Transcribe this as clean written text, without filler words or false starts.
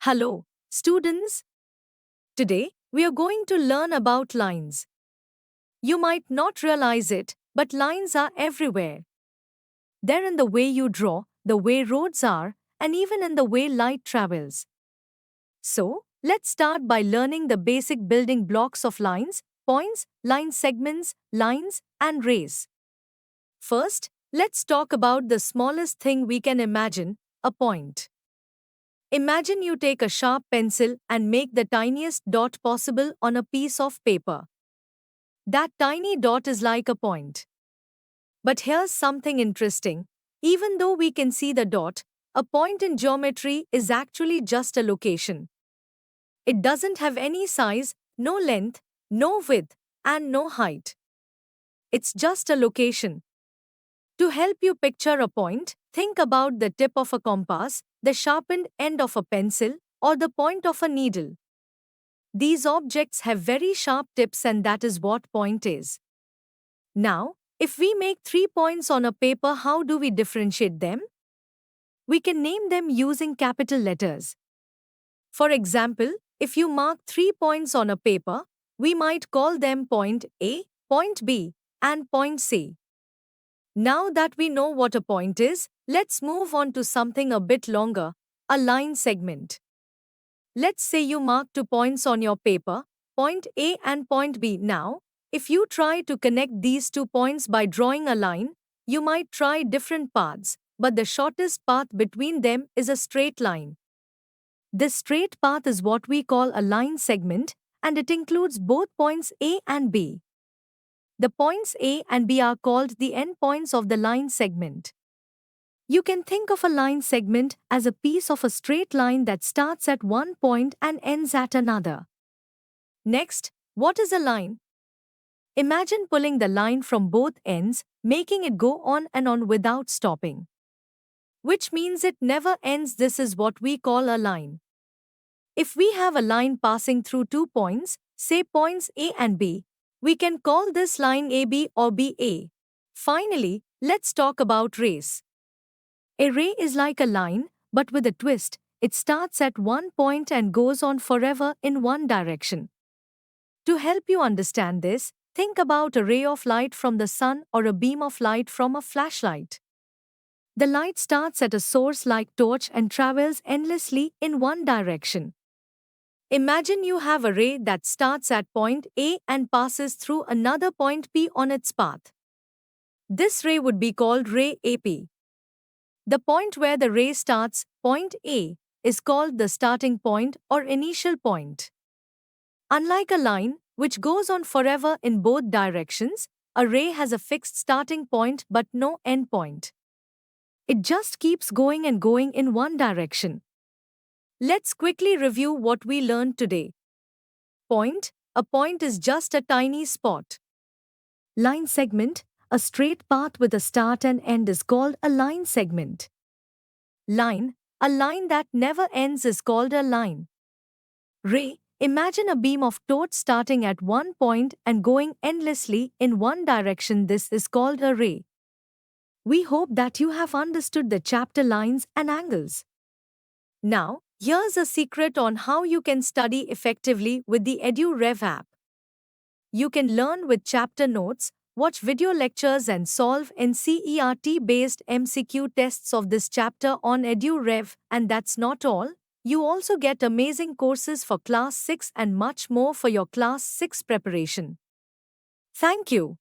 Hello, students. Today, we are going to learn about lines. You might not realize it, but lines are everywhere. They're in the way you draw, the way roads are, and even in the way light travels. So, let's start by learning the basic building blocks of lines, points, line segments, lines, and rays. First, let's talk about the smallest thing we can imagine, a point. Imagine you take a sharp pencil and make the tiniest dot possible on a piece of paper. That tiny dot is like a point. But here's something interesting. Even though we can see the dot, a point in geometry is actually just a location. It doesn't have any size, no length, no width, and no height. It's just a location. To help you picture a point, think about the tip of a compass, the sharpened end of a pencil, or the point of a needle. These objects have very sharp tips, and that is what point is. Now, if we make 3 points on a paper, how do we differentiate them? We can name them using capital letters. For example, if you mark 3 points on a paper, we might call them point A, point B, and point C. Now that we know what a point is, let's move on to something a bit longer, a line segment. Let's say you mark 2 points on your paper, point A and point B. Now, if you try to connect these 2 points by drawing a line, you might try different paths, but the shortest path between them is a straight line. This straight path is what we call a line segment, and it includes both points A and B. The points A and B are called the endpoints of the line segment. You can think of a line segment as a piece of a straight line that starts at one point and ends at another. Next, what is a line? Imagine pulling the line from both ends, making it go on and on without stopping. Which means it never ends. This is what we call a line. If we have a line passing through 2 points, say points A and B, we can call this line AB or BA. Finally, let's talk about rays. A ray is like a line, but with a twist. It starts at one point and goes on forever in one direction. To help you understand this, think about a ray of light from the sun or a beam of light from a flashlight. The light starts at a source like torch and travels endlessly in one direction. Imagine you have a ray that starts at point A and passes through another point P on its path. This ray would be called ray AP. The point where the ray starts, point A, is called the starting point or initial point. Unlike a line, which goes on forever in both directions, a ray has a fixed starting point but no end point. It just keeps going and going in one direction. Let's quickly review what we learned today. Point. A point is just a tiny spot. Line segment. A straight path with a start and end is called a line segment. Line. A line that never ends is called a line. Ray. Imagine a beam of torch starting at one point and going endlessly in one direction. This is called a ray. We hope that you have understood the chapter lines and angles. Now, here's a secret on how you can study effectively with the EduRev app. You can learn with chapter notes, watch video lectures and solve NCERT-based MCQ tests of this chapter on EduRev, and that's not all. You also get amazing courses for Class 6 and much more for your Class 6 preparation. Thank you.